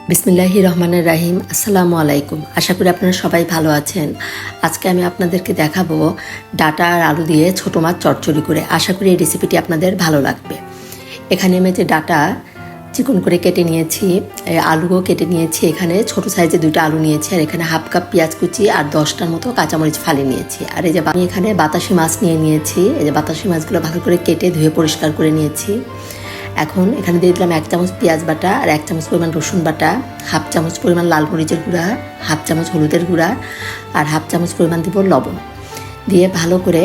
বিসমিল্লাহির রহমানির রাহিম। আসসালামু আলাইকুম। আশা করি আপনারা সবাই ভালো আছেন। আজকে আমি আপনাদেরকে দেখাবো ডাটা আর আলু দিয়ে ছোটো মাছ চচ্চড়ি করে। আশা করি এই রেসিপিটি আপনাদের ভালো লাগবে। এখানে আমি যে ডাটা চিকন করে কেটে নিয়েছি, আলুও কেটে নিয়েছি। এখানে ছোটো সাইজে 2টা আলু নিয়েছি, আর এখানে হাফ কাপ পেঁয়াজ কুচি আর 10টার মতো কাঁচামরিচ ফালি নিয়েছি। আর এই যে আমি এখানে বাতাসি মাছ নিয়েছি। এই যে বাতাসি মাছগুলো ভালো করে কেটে ধুয়ে পরিষ্কার করে নিয়েছি। এখন এখানে দিয়ে দিলাম 1 চামচ পেঁয়াজ বাটা আর 1 চামচ পরিমাণ রসুন বাটা, হাফ চামচ পরিমাণ লাল মরিচের গুঁড়া, হাফ চামচ হলুদের গুঁড়া আর হাফ চামচ পরিমাণ দিব লবণ। দিয়ে ভালো করে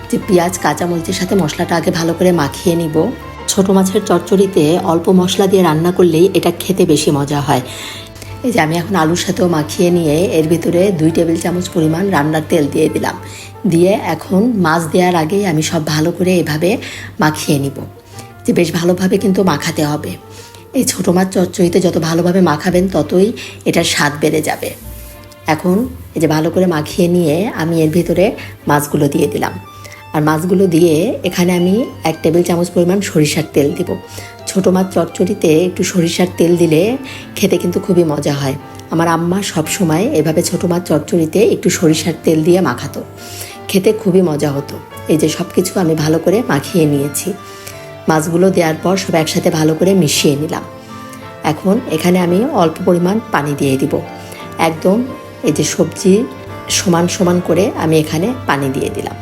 যে পেঁয়াজ কাঁচামরিচের সাথে মশলাটা আগে ভালো করে মাখিয়ে নিব। ছোটো মাছের চচ্চড়িতে অল্প মশলা দিয়ে রান্না করলেই এটা খেতে বেশি মজা হয়। এই যে আমি এখন আলুর সাথেও মাখিয়ে নিয়ে এর ভিতরে 2 টেবিল চামচ পরিমাণ রান্নার তেল দিয়ে দিলাম। দিয়ে এখন মাছ দেওয়ার আগেই আমি সব ভালো করে এভাবে মাখিয়ে নিব। যে বেশ ভালোভাবে কিন্তু মাখাতে হবে। এই ছোটো মাছ চচ্চড়িতে যত ভালোভাবে মাখাবেন ততই এটার স্বাদ বেড়ে যাবে। এখন এই যে ভালো করে মাখিয়ে নিয়ে আমি এর ভিতরে মাছগুলো দিয়ে দিলাম। আর মাছগুলো দিয়ে এখানে আমি 1 টেবিল চামচ পরিমাণ সরিষার তেল দিব। ছোটো মাছ চচ্চড়িতে একটু সরিষার তেল দিলে খেতে কিন্তু খুবই মজা হয়। আমার আম্মা সব সময় এভাবে ছোটো মাছ চচ্চড়িতে একটু সরিষার তেল দিয়ে মাখাতো, খেতে খুবই মজা হতো। এই যে সব কিছু আমি ভালো করে মাখিয়ে নিয়েছি। মাছগুলো দেওয়ার পর সব একসাথে ভালো করে মিশিয়ে নিলাম। এখন এখানে আমি অল্প পরিমাণ পানি দিয়ে দিব। একদম এই যে সবজি সমান সমান করে আমি এখানে পানি দিয়ে দিলাম।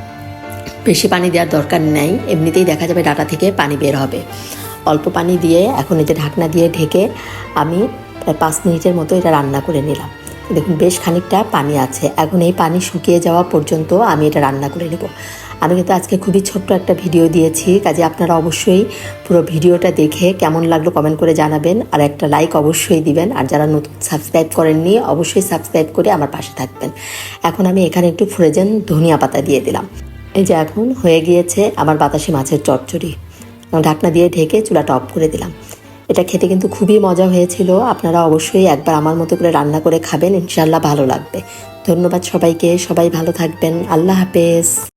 বেশি পানি দেওয়ার দরকার নেই, এমনিতেই দেখা যাবে ডাটা থেকে পানি বের হবে। অল্প পানি দিয়ে এখন এই যে ঢাকনা দিয়ে ঢেকে আমি প্রায় 5 মিনিটের মতো এটা রান্না করে নিলাম। দেখুন বেশ খানিকটা পানি আছে। এখন এই পানি শুকিয়ে যাওয়া পর্যন্ত আমি এটা রান্না করে নেব। আমি কিন্তু আজকে খুবই ছোট্ট একটা ভিডিও দিয়েছি, কাজে আপনারা অবশ্যই পুরো ভিডিওটা দেখে কেমন লাগলো কমেন্ট করে জানাবেন, আর একটা লাইক অবশ্যই দিবেন। আর যারা নতুন সাবস্ক্রাইব করেননি অবশ্যই সাবস্ক্রাইব করে আমার পাশে থাকবেন। এখন আমি এখানে একটু ফ্রোজেন ধনিয়া পাতা দিয়ে দিলাম। এই যে এখন হয়ে গিয়েছে আমার বাতাসি মাছের চচ্চড়ি। ঢাকনা দিয়ে ঢেকে চুলাটা অফ করে দিলাম। এটা খেতে কিন্তু খুবই মজা হয়েছিল। আপনারা অবশ্যই একবার আমার মতো করে রান্না করে খাবেন, ইনশাআল্লাহ ভালো লাগবে। ধন্যবাদ সবাইকে, সবাই ভালো থাকবেন। আল্লাহ হাফেজ।